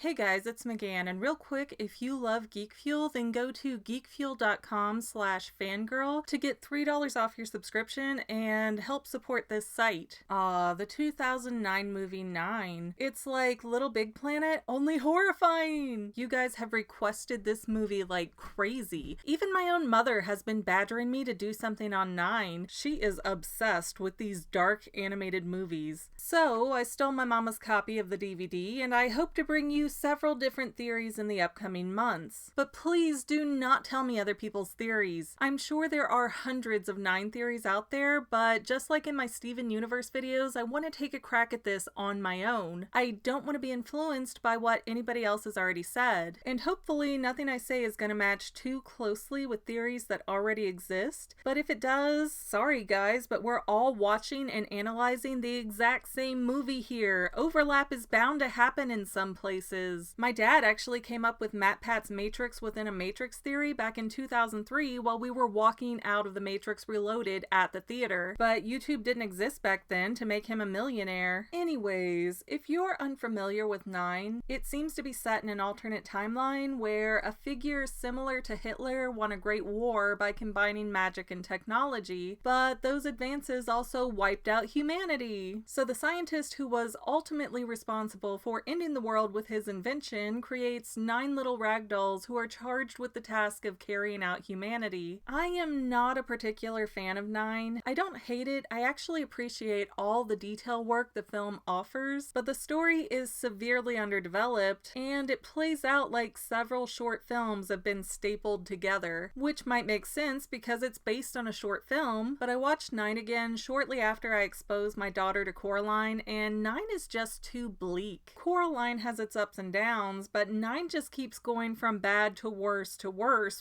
Hey guys, it's McGann, and real quick, if you love Geek Fuel, then go to geekfuel.com/fangirl to get $3 off your subscription and help support this site. The 2009 movie 9. It's like Little Big Planet, only horrifying! You guys have requested this movie like crazy. Even my own mother has been badgering me to do something on 9. She is obsessed with these dark animated movies. So, I stole my mama's copy of the DVD, and I hope to bring you several different theories in the upcoming months. But please do not tell me other people's theories. I'm sure there are hundreds of 9 theories out there, but just like in my Steven Universe videos, I want to take a crack at this on my own. I don't want to be influenced by what anybody else has already said, and hopefully nothing I say is going to match too closely with theories that already exist. But if it does, sorry guys, but we're all watching and analyzing the exact same movie here. Overlap is bound to happen in some places. My dad actually came up with MatPat's Matrix within a Matrix theory back in 2003 while we were walking out of the Matrix Reloaded at the theater, but YouTube didn't exist back then to make him a millionaire. Anyways, if you're unfamiliar with 9, it seems to be set in an alternate timeline where a figure similar to Hitler won a great war by combining magic and technology, but those advances also wiped out humanity. So the scientist who was ultimately responsible for ending the world with his invention creates 9 little ragdolls who are charged with the task of carrying out humanity. I am not a particular fan of 9. I don't hate it, I actually appreciate all the detail work the film offers, but the story is severely underdeveloped, and it plays out like several short films have been stapled together, which might make sense because it's based on a short film, but I watched 9 again shortly after I exposed my daughter to Coraline, and 9 is just too bleak. Coraline has its ups and downs, but 9 just keeps going from bad to worse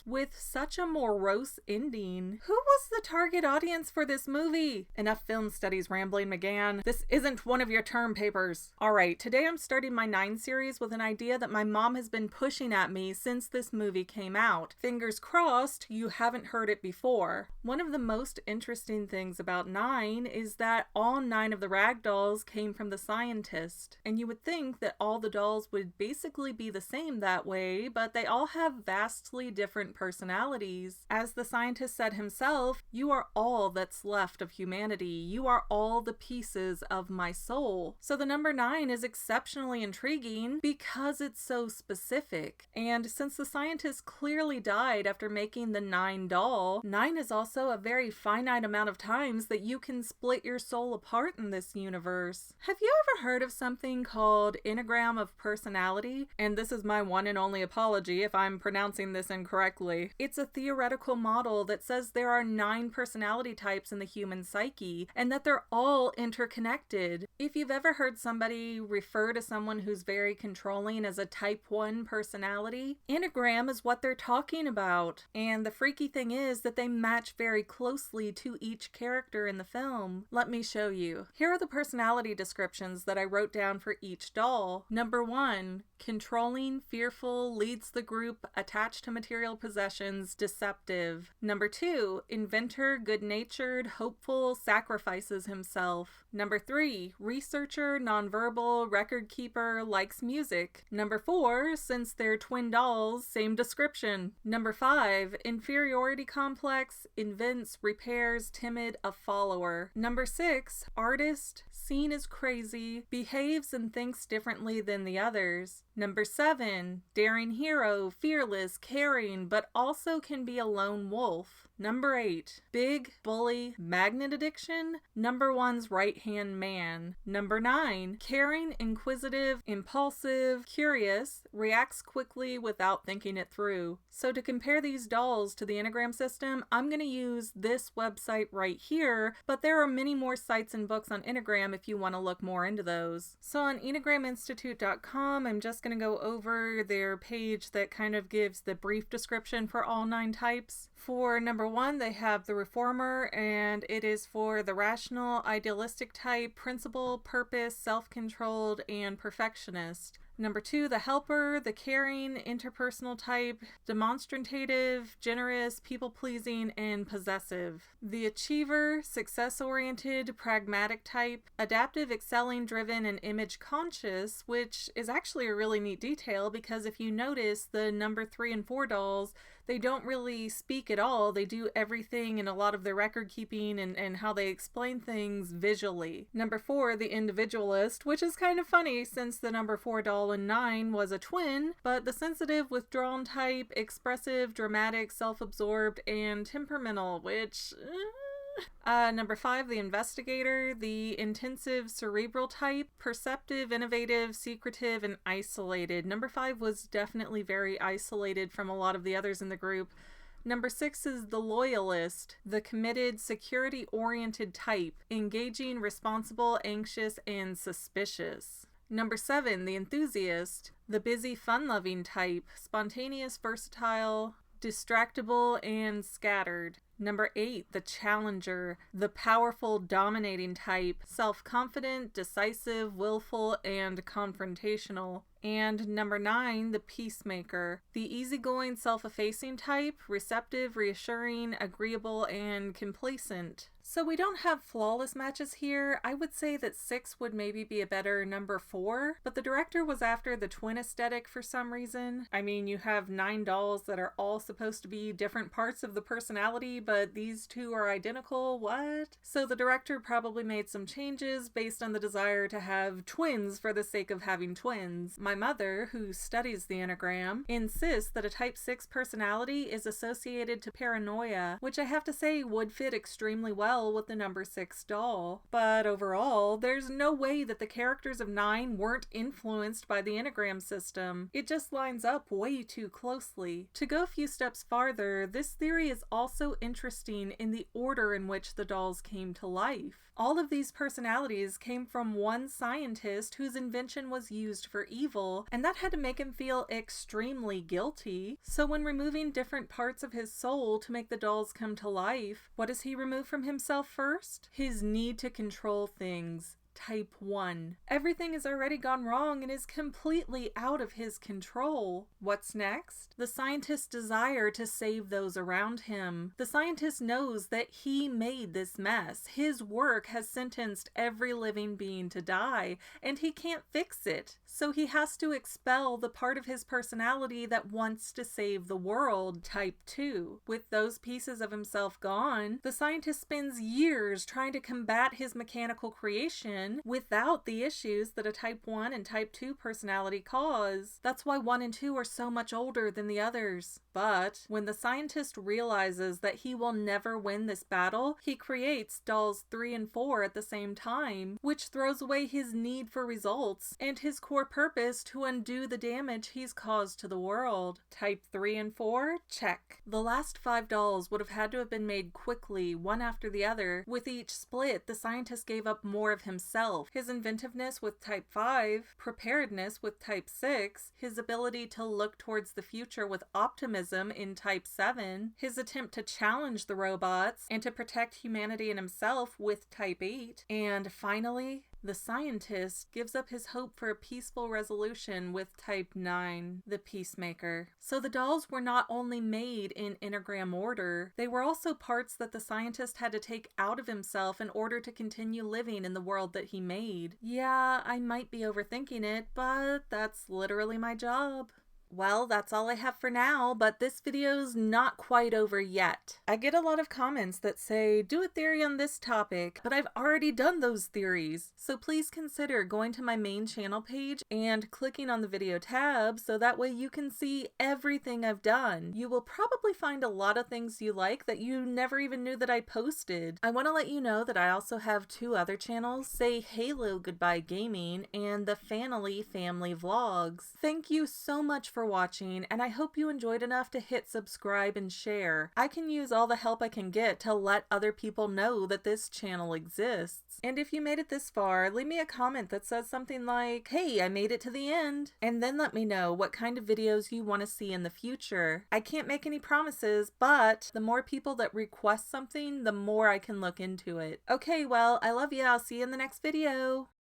with such a morose ending. Who was the target audience for this movie? Enough film studies rambling, McGann. This isn't one of your term papers. Alright, today I'm starting my 9 series with an idea that my mom has been pushing at me since this movie came out. Fingers crossed you haven't heard it before. One of the most interesting things about 9 is that all 9 of the ragdolls came from the scientist, and you would think that all the dolls would basically be the same that way, but they all have vastly different personalities. As the scientist said himself, you are all that's left of humanity. You are all the pieces of my soul. So the number 9 is exceptionally intriguing because it's so specific. And since the scientist clearly died after making the 9 doll, 9 is also a very finite amount of times that you can split your soul apart in this universe. Have you ever heard of something called Enneagram of Personality? And this is my one and only apology if I'm pronouncing this incorrectly. It's a theoretical model that says there are 9 personality types in the human psyche, and that they're all interconnected. If you've ever heard somebody refer to someone who's very controlling as a type 1 personality, Enneagram is what they're talking about. And the freaky thing is that they match very closely to each character in the film. Let me show you. Here are the personality descriptions that I wrote down for each doll. Number 1, controlling, fearful, leads the group, attached to material possessions, deceptive. Number 2, inventor, good-natured, hopeful, sacrifices himself. Number 3, researcher, nonverbal, record keeper, likes music. Number 4, since they're twin dolls, same description. Number 5, inferiority complex, invents, repairs, timid, a follower. Number 6, artist, seen as crazy, behaves and thinks differently than the others. Number 7, daring hero, fearless, caring, but also can be a lone wolf. Number 8, big, bully, magnet addiction, number 1's right-hand man. Number 9, caring, inquisitive, impulsive, curious, reacts quickly without thinking it through. So to compare these dolls to the Enneagram system, I'm going to use this website right here, but there are many more sites and books on Enneagram if you want to look more into those. So on EnneagramInstitute.com, I'm just going to go over their page that kind of gives the brief description for all 9 types. For number 1, they have the reformer, and it is for the rational, idealistic type, principle, purpose, self-controlled, and perfectionist. Number 2, the helper, the caring, interpersonal type, demonstrative, generous, people-pleasing, and possessive. The achiever, success-oriented, pragmatic type, adaptive, excelling, driven, and image-conscious, which is actually a really neat detail because if you notice, the number 3 and 4 dolls, they don't really speak at all. They do everything in a lot of their record keeping and how they explain things visually. Number 4, the individualist, which is kind of funny since the number 4 doll in 9 was a twin, but the sensitive, withdrawn type, expressive, dramatic, self-absorbed, and temperamental, which... Number 5, the investigator, the intensive cerebral type, perceptive, innovative, secretive, and isolated. Number 5 was definitely very isolated from a lot of the others in the group. Number 6 is the loyalist, the committed, security-oriented type, engaging, responsible, anxious, and suspicious. Number 7, the enthusiast, the busy, fun-loving type, spontaneous, versatile, distractible, and scattered. Number 8, the challenger, the powerful, dominating type, self-confident, decisive, willful, and confrontational. And number 9, the peacemaker, the easygoing, self-effacing type, receptive, reassuring, agreeable, and complacent. So we don't have flawless matches here. I would say that 6 would maybe be a better number 4, but the director was after the twin aesthetic for some reason. I mean, you have 9 dolls that are all supposed to be different parts of the personality, but these 2 are identical. What? So the director probably made some changes based on the desire to have twins for the sake of having twins. My mother, who studies the Enneagram, insists that a type 6 personality is associated to paranoia, which I have to say would fit extremely well with the number 6 doll. But overall, there's no way that the characters of 9 weren't influenced by the Enneagram system. It just lines up way too closely. To go a few steps farther, this theory is also interesting in the order in which the dolls came to life. All of these personalities came from one scientist whose invention was used for evil, and that had to make him feel extremely guilty. So when removing different parts of his soul to make the dolls come to life, what does he remove from himself first? His need to control things. Type 1. Everything has already gone wrong and is completely out of his control. What's next? The scientist's desire to save those around him. The scientist knows that he made this mess. His work has sentenced every living being to die, and he can't fix it. So he has to expel the part of his personality that wants to save the world. Type 2. With those pieces of himself gone, the scientist spends years trying to combat his mechanical creation without the issues that a type 1 and type 2 personality cause. That's why 1 and 2 are so much older than the others. But when the scientist realizes that he will never win this battle, he creates dolls 3 and 4 at the same time, which throws away his need for results and his core purpose to undo the damage he's caused to the world. Type 3 and 4? Check. The last 5 dolls would have had to have been made quickly, one after the other. With each split, the scientist gave up more of himself. His inventiveness with type 5, preparedness with type 6, his ability to look towards the future with optimism in type 7, his attempt to challenge the robots and to protect humanity and himself with type 8, and finally, the scientist gives up his hope for a peaceful resolution with type 9, the peacemaker. So the dolls were not only made in Enneagram order, they were also parts that the scientist had to take out of himself in order to continue living in the world that he made. Yeah, I might be overthinking it, but that's literally my job. Well, that's all I have for now, but this video's not quite over yet. I get a lot of comments that say, do a theory on this topic, but I've already done those theories. So please consider going to my main channel page and clicking on the video tab so that way you can see everything I've done. You will probably find a lot of things you like that you never even knew that I posted. I want to let you know that I also have 2 other channels, Say Halo Goodbye Gaming and the Fanily Family Vlogs. Thank you so much for watching, and I hope you enjoyed enough to hit subscribe and share. I can use all the help I can get to let other people know that this channel exists. And if you made it this far, leave me a comment that says something like, hey, I made it to the end, and then let me know what kind of videos you want to see in the future. I can't make any promises, but the more people that request something, the more I can look into it. Okay, well, I love you. I'll see you in the next video.